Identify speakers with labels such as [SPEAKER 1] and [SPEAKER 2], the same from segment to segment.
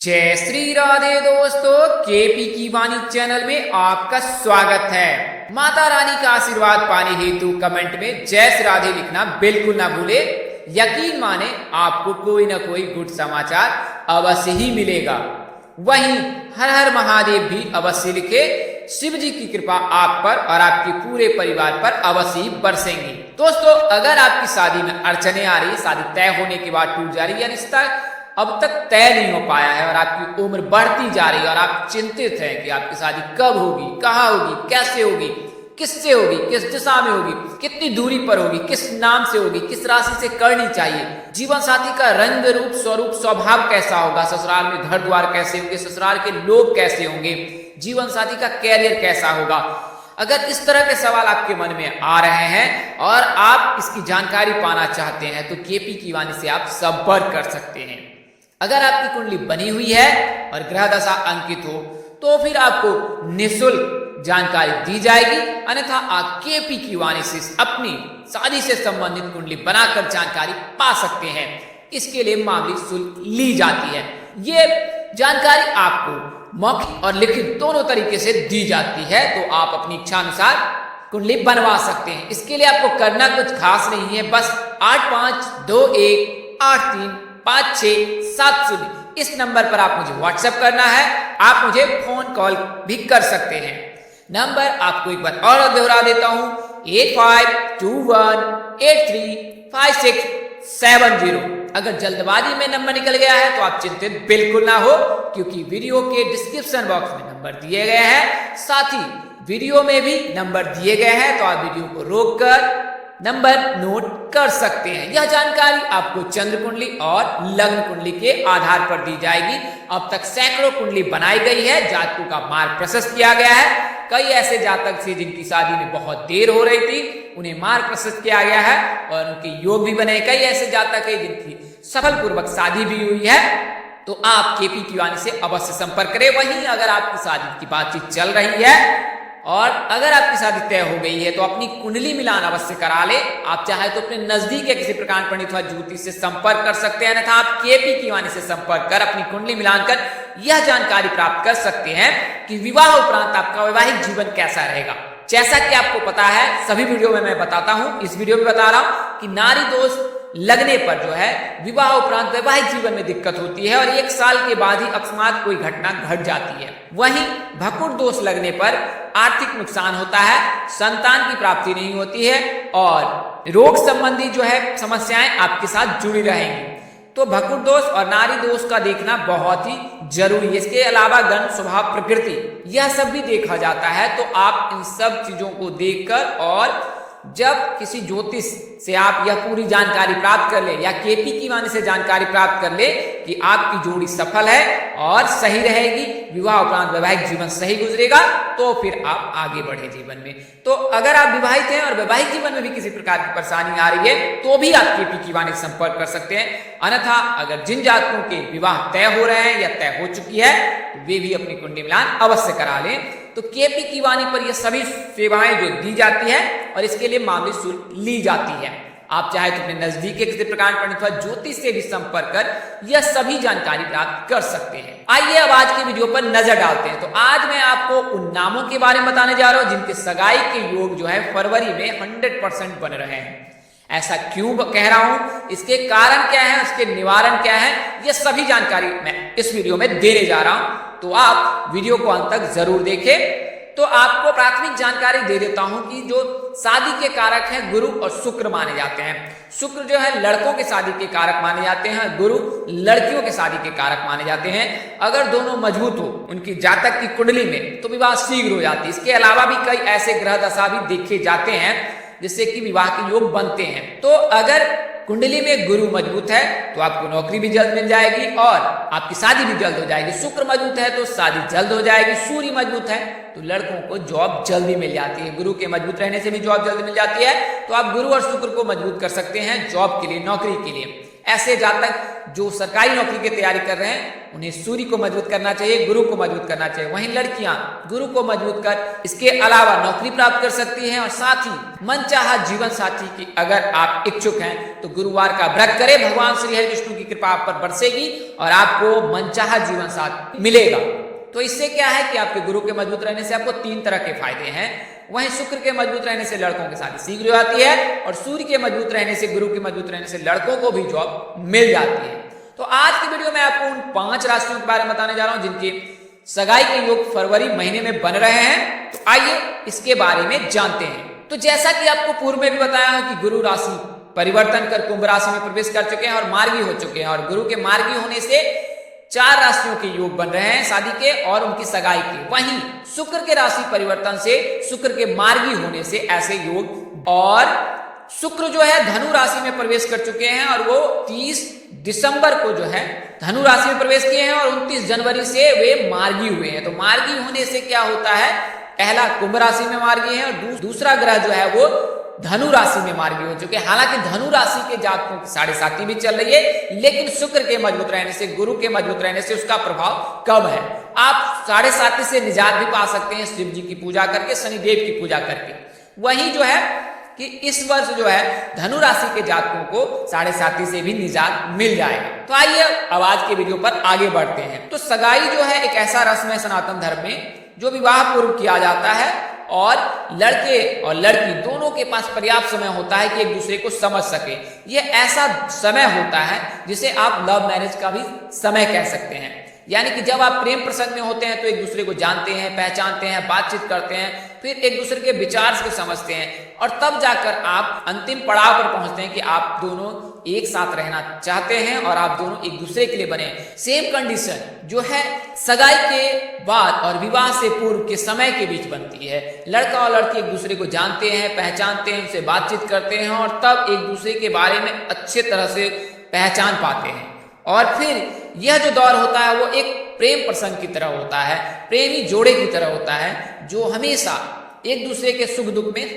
[SPEAKER 1] जय श्री राधे दोस्तों, केपी की वाणी चैनल में आपका स्वागत है। माता रानी का आशीर्वाद पाने हेतु कमेंट में जय श्री राधे लिखना बिल्कुल ना भूले। यकीन माने आपको कोई ना कोई गुड समाचार अवश्य ही मिलेगा। वहीं हर हर महादेव भी अवश्य लिखे। शिव जी की कृपा आप पर और आपके पूरे परिवार पर अवश्य ही बरसेंगी। दोस्तों, अगर आपकी शादी में अड़चने आ रही, शादी तय होने के बाद टूट जा रही है, रिश्ता अब तक तय नहीं हो पाया है और आपकी उम्र बढ़ती जा रही है और आप चिंतित हैं कि आपकी शादी कब होगी, कहाँ होगी, कैसे होगी, किससे होगी, किस दिशा में होगी, कितनी दूरी पर होगी, किस नाम से होगी, किस राशि से करनी चाहिए, जीवन साथी का रंग रूप स्वरूप स्वभाव कैसा होगा, ससुराल में घर द्वार कैसे होंगे, ससुराल के लोग कैसे होंगे, जीवन साथी का कैरियर कैसा होगा। अगर इस तरह के सवाल आपके मन में आ रहे हैं और आप इसकी जानकारी पाना चाहते हैं तो केपी की वाणी से आप संपर्क कर सकते हैं। अगर आपकी कुंडली बनी हुई है और ग्रह दशा अंकित हो तो फिर आपको निःशुल्क जानकारी दी जाएगी, अन्यथा आप केपी की वाणी से अपनी शादी से संबंधित कुंडली बनाकर जानकारी पा सकते हैं। इसके लिए मामूली शुल्क ली जाती है। ये जानकारी आपको मौखिक और लिखित दोनों तरीके से दी जाती है, तो आप अपनी इच्छा अनुसार कुंडली बनवा सकते हैं। इसके लिए आपको करना कुछ खास नहीं है, बस 8521835670 इस नंबर पर आप मुझे व्हाट्सएप करना है। आप मुझे फोन कॉल भी कर सकते हैं। नंबर आपको एक बार और दोहरा देता हूं, 8521835670। अगर जल्दबाजी में नंबर निकल गया है तो आप चिंतित बिल्कुल ना हो, क्योंकि वीडियो के डिस्क्रिप्शन बॉक्स में नंबर दिए गए हैं, साथ ही वीडियो में भी नंबर दिए गए हैं, तो आप वीडियो को रोककर नंबर नोट कर सकते हैं। यह जानकारी आपको चंद्र कुंडली और लग्न कुंडली के आधार पर दी जाएगी। अब तक सैकड़ों कुंडली बनाई गई है, जातकों का मार्ग प्रशस्त किया गया है। कई ऐसे जातक थे जिनकी शादी में बहुत देर हो रही थी, उन्हें मार्ग प्रशस्त किया गया है और उनके योग भी बने। कई ऐसे जातक है जिनकी सफलपूर्वक शादी भी हुई है, तो आप केपी की वाणी से अवश्य संपर्क करें। वहीं अगर आपकी शादी की बातचीत चल रही है और अगर आपकी शादी तय हो गई है तो अपनी कुंडली मिलान अवश्य करा ले। आप चाहे तो अपने नजदीक के किसी प्रकार पंडित व ज्योतिष से संपर्क कर सकते हैं, अन्यथा आप केपी की वाणी से संपर्क कर अपनी कुंडली मिलान कर यह जानकारी प्राप्त कर सकते हैं कि विवाह उपरांत आपका वैवाहिक जीवन कैसा रहेगा। जैसा कि आपको पता है, सभी वीडियो में मैं बताता हूं, इस वीडियो में बता रहा हूं कि नारी दोष लगने पर जो है विवाह उपरांत वैवाहिक जीवन में दिक्कत होती है और 1 साल के बाद ही अकस्मात कोई घटना घट जाती है। वहीं भकुर दोष लगने पर आर्थिक नुकसान होता है, संतान की प्राप्ति नहीं होती है और रोग संबंधी जो है समस्याएं आपके साथ जुड़ी रहेंगी। तो भकुर दोष और नारी दोष का देखना बहुत ही जरूरी है। इसके अलावा गण स्वभाव प्रकृति यह सब भी देखा जाता है। तो आप इन सब चीजों को देखकर और जब किसी ज्योतिष से आप यह पूरी जानकारी प्राप्त कर ले या केपी की वाणी से जानकारी प्राप्त कर ले कि आपकी जोड़ी सफल है और सही रहेगी, विवाह उपरांत वैवाहिक जीवन सही गुजरेगा, तो फिर आप आगे बढ़े जीवन में। तो अगर आप विवाहित हैं और वैवाहिक जीवन में भी किसी प्रकार की परेशानी आ रही है तो भी आप केपी की वाणी से संपर्क कर सकते हैं। अन्यथा अगर जिन जातकों के विवाह तय हो रहे हैं या तय हो चुकी है तो वे भी अपनी कुंडली मिलान अवश्य करा लें। तो केपी की वाणी पर यह सभी सेवाएं जो दी जाती है और इसके लिए मामूली शुल्क ली जाती है। आप चाहे तो अपने नजदीक के किसी प्रकार पंडित व ज्योतिष से भी संपर्क कर यह सभी जानकारी प्राप्त कर सकते हैं। आइए अब आज की वीडियो पर नजर डालते हैं। तो आज मैं आपको उन नामों के बारे में बताने जा रहा हूं जिनके सगाई के योग जो है फरवरी में 100% बन रहे हैं। ऐसा क्यों कह रहा हूं, इसके कारण क्या है, उसके निवारण क्या है, यह सभी जानकारी मैं इस वीडियो में देने जा रहा हूं। तो आप वीडियो को अंत तक जरूर देखें। तो आपको प्राथमिक जानकारी दे देता हूं कि जो शादी के कारक हैं गुरु और शुक्र माने जाते हैं। शुक्र जो है लड़कों के शादी के कारक माने जाते हैं, गुरु लड़कियों के शादी के कारक माने जाते हैं। अगर दोनों मजबूत हो उनकी जातक की कुंडली में तो विवाह शीघ्र हो जाती है। इसके अलावा भी कई ऐसे ग्रह दशा भी देखे जाते हैं जिससे कि विवाह के योग बनते हैं। तो अगर कुंडली में गुरु मजबूत है तो आपको नौकरी भी जल्द मिल जाएगी और आपकी शादी भी जल्द हो जाएगी। शुक्र मजबूत है तो शादी जल्द हो जाएगी। सूर्य मजबूत है तो लड़कों को जॉब जल्दी मिल जाती है। गुरु के मजबूत रहने से भी जॉब जल्दी मिल जाती है। तो आप गुरु और शुक्र को मजबूत कर सकते हैं जॉब के लिए, नौकरी के लिए। ऐसे जातक जो सरकारी नौकरी की तैयारी कर रहे हैं उन्हें सूर्य को मजबूत करना चाहिए, गुरु को मजबूत करना चाहिए। वहीं लड़कियां गुरु को मजबूत कर इसके अलावा नौकरी प्राप्त कर सकती हैं और साथ ही मनचाहा जीवन साथी की अगर आप इच्छुक हैं तो गुरुवार का व्रत करें, भगवान श्री हरि विष्णु की कृपा आप पर बरसेगी और आपको मनचाहा जीवन साथी मिलेगा। तो इससे क्या है कि आपके गुरु के मजबूत रहने से आपको 3 तरह के फायदे हैं। वहीं शुक्र के मजबूत रहने से लड़कों के शादी शीघ्र हो जाती है और सूर्य के मजबूत रहने से, गुरु के मजबूत रहने से लड़कों को भी जॉब मिल जाती है। तो आज की वीडियो में आपको उन 5 राशियों के बारे में बताने जा रहा हूं जिनके सगाई के योग फरवरी महीने में बन रहे हैं। तो आइए इसके बारे में जानते हैं। तो जैसा कि आपको पूर्व में भी बताया है कि गुरु राशि परिवर्तन कर कुंभ राशि में प्रवेश कर चुके हैं और मार्गी हो चुके हैं और गुरु के मार्गी होने से 4 राशियों के योग बन रहे हैं शादी के और उनकी सगाई के। वहीं शुक्र के राशि परिवर्तन से, शुक्र के मार्गी होने से ऐसे योग, और शुक्र जो है धनु राशि में प्रवेश कर चुके हैं और वो 30 दिसंबर को जो है धनु राशि में प्रवेश किए हैं और 29 जनवरी से वे मार्गी हुए हैं। तो मार्गी होने से क्या होता है, पहला कुंभ राशि में मार्गी है और दूसरा ग्रह जो है वो धनु राशि में मार्गी हो चुके हैं। हालांकि धनु राशि के जातकों की 7.5 भी चल रही है, लेकिन शुक्र के मजबूत रहने से, गुरु के मजबूत रहने से उसका प्रभाव कम है। आप 7.5 से निजात भी पा सकते हैं शिव जी की पूजा करके, शनिदेव की पूजा करके। वहीं जो है कि इस वर्ष जो है धनु राशि के जातकों को 7.5 से भी निजात मिल जाएगा। तो आइए अब आज के वीडियो पर आगे बढ़ते हैं। तो सगाई जो है एक ऐसा रस्म है सनातन धर्म में जो विवाह पूर्व किया जाता है और लड़के और लड़की दोनों के पास पर्याप्त समय होता है कि एक दूसरे को समझ सके। यह ऐसा समय होता है जिसे आप लव मैरिज का भी समय कह सकते हैं। यानी कि जब आप प्रेम प्रसंग में होते हैं तो एक दूसरे को जानते हैं, पहचानते हैं, बातचीत करते हैं, फिर एक दूसरे के विचार से समझते हैं और तब जाकर आप अंतिम पड़ाव पर पहुंचते हैं कि आप दोनों एक साथ रहना चाहते हैं और आप दोनों एक दूसरे के लिए बने। सेम कंडीशन जो है सगाई के बाद और विवाह से पूर्व के समय के बीच बनती है। लड़का और लड़की एक दूसरे को जानते हैं, पहचानते हैं, उनसे बातचीत करते हैं और तब एक दूसरे के बारे में अच्छे तरह से पहचान पाते हैं। और फिर यह जो दौर होता है वो एक प्रेम प्रसंग की तरह होता है, प्रेमी जोड़े की तरह होता है जो हमेशा एक दूसरे के सुख दुख में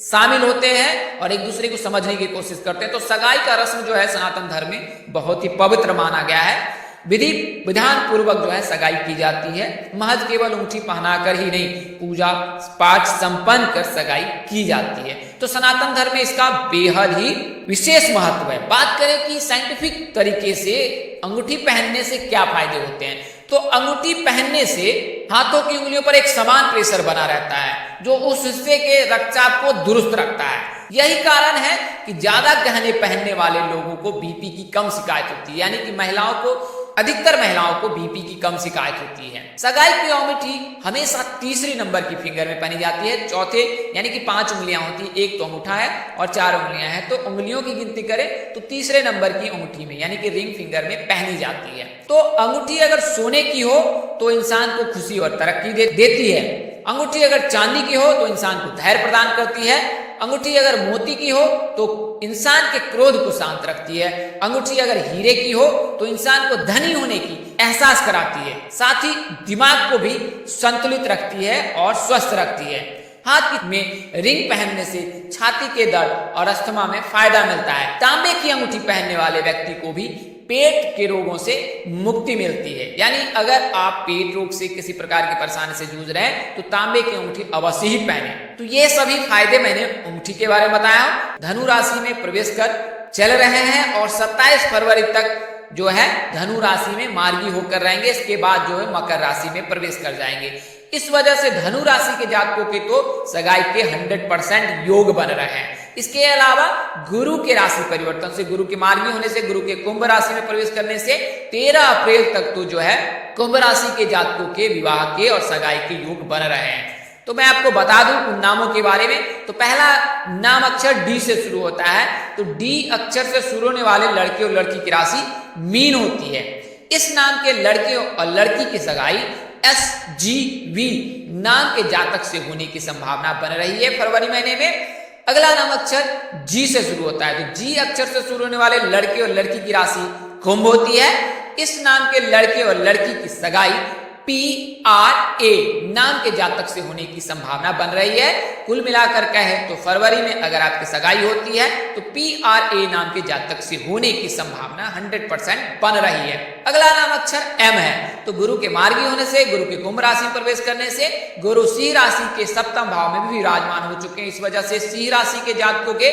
[SPEAKER 1] शामिल होते हैं और एक दूसरे को समझने की कोशिश करते हैं। तो सगाई का रस्म जो है सनातन धर्म में बहुत ही पवित्र माना गया है। विधि विधान पूर्वक जो है सगाई की जाती है। महज केवल अंगूठी पहनाकर ही नहीं, पूजा पाठ संपन्न कर सगाई की जाती है। तो सनातन धर्म में इसका बेहद ही विशेष महत्व है। बात करें कि साइंटिफिक तरीके से अंगूठी पहनने से क्या फायदे होते हैं, तो अंगूठी पहनने से हाथों की उंगलियों पर एक समान प्रेशर बना रहता है जो उस हिस्से के रक्तचाप को दुरुस्त रखता है। यही कारण है कि ज्यादा गहने पहनने वाले लोगों को बीपी की कम शिकायत होती है। यानी कि अधिकतर महिलाओं को बीपी की कम शिकायत होती है। सगाई की अंगूठी हमेशा तीसरी नंबर की फिंगर में पहनी जाती है। चौथे यानी कि 5 उंगलियां होती, एक तो अंगूठा है और 4 उंगलियां हैं, तो उंगलियों की गिनती करें तो तीसरे नंबर की अंगूठी में यानी कि रिंग फिंगर में पहनी जाती है। तो अंगूठी अगर सोने की हो तो इंसान को खुशी और तरक्की देती है। अंगूठी अगर चांदी की हो तो इंसान को धैर्य प्रदान करती है। अंगूठी अगर मोती की हो तो इंसान के क्रोध को शांत रखती है। अंगूठी अगर हीरे की हो तो इंसान को धनी होने की एहसास कराती है। साथ ही दिमाग को भी संतुलित रखती है और स्वस्थ रखती है। हाथ में रिंग पहनने से छाती के दर्द और अस्थमा में फायदा मिलता है। तांबे की अंगूठी पहनने वाले व्यक्ति को भी पेट के रोगों से मुक्ति मिलती है। यानी अगर आप पेट रोग से किसी प्रकार की परेशानी से जूझ रहे हैं तो तांबे की अंगूठी अवश्य ही पहने। तो ये सभी फायदे मैंने अंगूठी के बारे में बताया। धनु राशि में प्रवेश कर चल रहे हैं और 27 फरवरी तक जो है धनु राशि में मार्गी होकर रहेंगे। इसके बाद जो है मकर राशि में प्रवेश कर जाएंगे। इस वजह से धनु राशि के जातकों के तो सगाई के 100% योग बन रहे हैं। इसके अलावा गुरु के राशि परिवर्तन से, गुरु के मार्गी होने से, गुरु के कुंभ राशि में प्रवेश करने से 13 अप्रैल तक तो जो है कुंभ राशि के जातकों के विवाह के और सगाई के योग बन रहे हैं। तो मैं आपको बता दूं उन नामों के बारे में। तो पहला नाम अक्षर डी से शुरू होता है। तो डी अक्षर से शुरू होने वाले लड़के और लड़की की राशि मीन होती है। इस नाम के लड़के और लड़की की सगाई SGV नाम के जातक से होने की संभावना बन रही है फरवरी महीने में। अगला नाम अक्षर जी से शुरू होता है। तो जी अक्षर से शुरू होने वाले लड़के और लड़की की राशि कुंभ होती है। इस नाम के लड़के और लड़की की सगाई PRA नाम के जातक से होने की संभावना बन रही है। कुल मिलाकर कहे तो फरवरी में अगर आपकी सगाई होती है तो PRA नाम के जातक से होने की संभावना 100% बन रही है। अगला नाम अक्षर M है, तो गुरु के मार्गी होने से, गुरु के कुंभ राशि में प्रवेश करने से, गुरु सिंह राशि के सप्तम भाव में भी विराजमान हो चुके हैं। इस वजह से सिंह राशि के जातकों के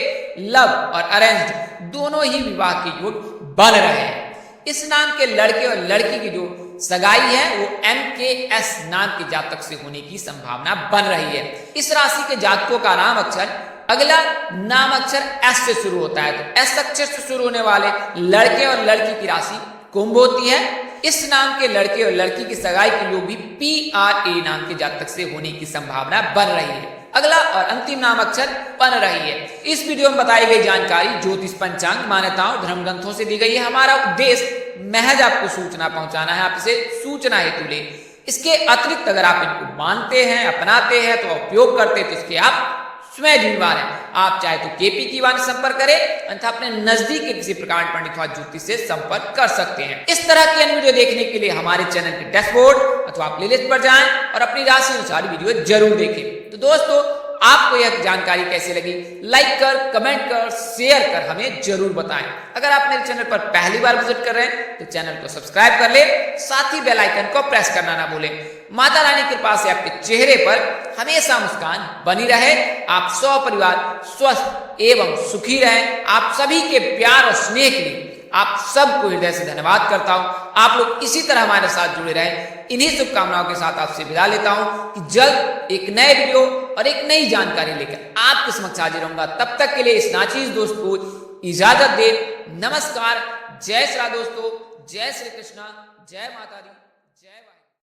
[SPEAKER 1] लव और अरेंज्ड दोनों ही विवाह के योग बन रहे हैं। इस नाम के लड़के और लड़की की जो सगाई है वो MKS नाम के जातक से होने की संभावना बन रही है। इस राशि के जातकों का नाम अक्षर, अगला नाम अक्षर S से शुरू होता है, तो S अक्षर से शुरू होने वाले लड़के और लड़की की राशि कुंभ होती है। इस नाम के लड़के और लड़की की सगाई के योग भी PRA नाम के जातक से होने की संभावना बन रही है। अगला और अंतिम नाम अक्षर बन रही है। इस वीडियो में बताई गई जानकारी ज्योतिष, पंचांग, मान्यताओं, धर्म ग्रंथों से दी गई है। हमारा उद्देश्य महज आपको सूचना पहुंचाना है, आप इसे सूचना हेतु ले। इसके अतिरिक्त अगर आप इनको मानते हैं, अपनाते हैं, तो उपयोग करते हैं, तो इसके आप स्वयं जिम्मेवार हैं। आप चाहे तो KP की वाणी संपर्क करें, अन्यथा अपने नजदीक के किसी प्रकार पंडित व ज्योतिष से संपर्क कर सकते हैं। इस तरह की अन्य वीडियो देखने के लिए हमारे चैनल के डैशबोर्ड अथवा प्लेलिस्ट पर जाएं और अपनी राशि अनुसार वीडियो जरूर देखें। तो दोस्तों, आपको यह जानकारी कैसी लगी, लाइक कर, कमेंट कर, शेयर कर हमें जरूर बताएं। अगर आप मेरे चैनल पर पहली बार विजिट कर रहे हैं तो चैनल को सब्सक्राइब कर ले, साथ ही बेल आइकन को प्रेस करना ना भूलें। माता रानी की कृपा से आपके चेहरे पर हमेशा मुस्कान बनी रहे, आप सपरिवार स्वस्थ एवं सुखी रहें। आप सभी के प्यार और स्नेह के लिए आप सबको हृदय से धन्यवाद करता हूं। आप लोग इसी तरह हमारे साथ जुड़े रहें। इन्हीं शुभकामनाओं के साथ आपसे विदा लेता हूं कि जल्द एक नए वीडियो और एक नई जानकारी लेकर आपके समक्ष हाजिर रहूंगा। तब तक के लिए इस नाचीज दोस्त को इजाजत दे। नमस्कार, जय श्री दोस्तों, जय श्री कृष्णा, जय माता दी, जय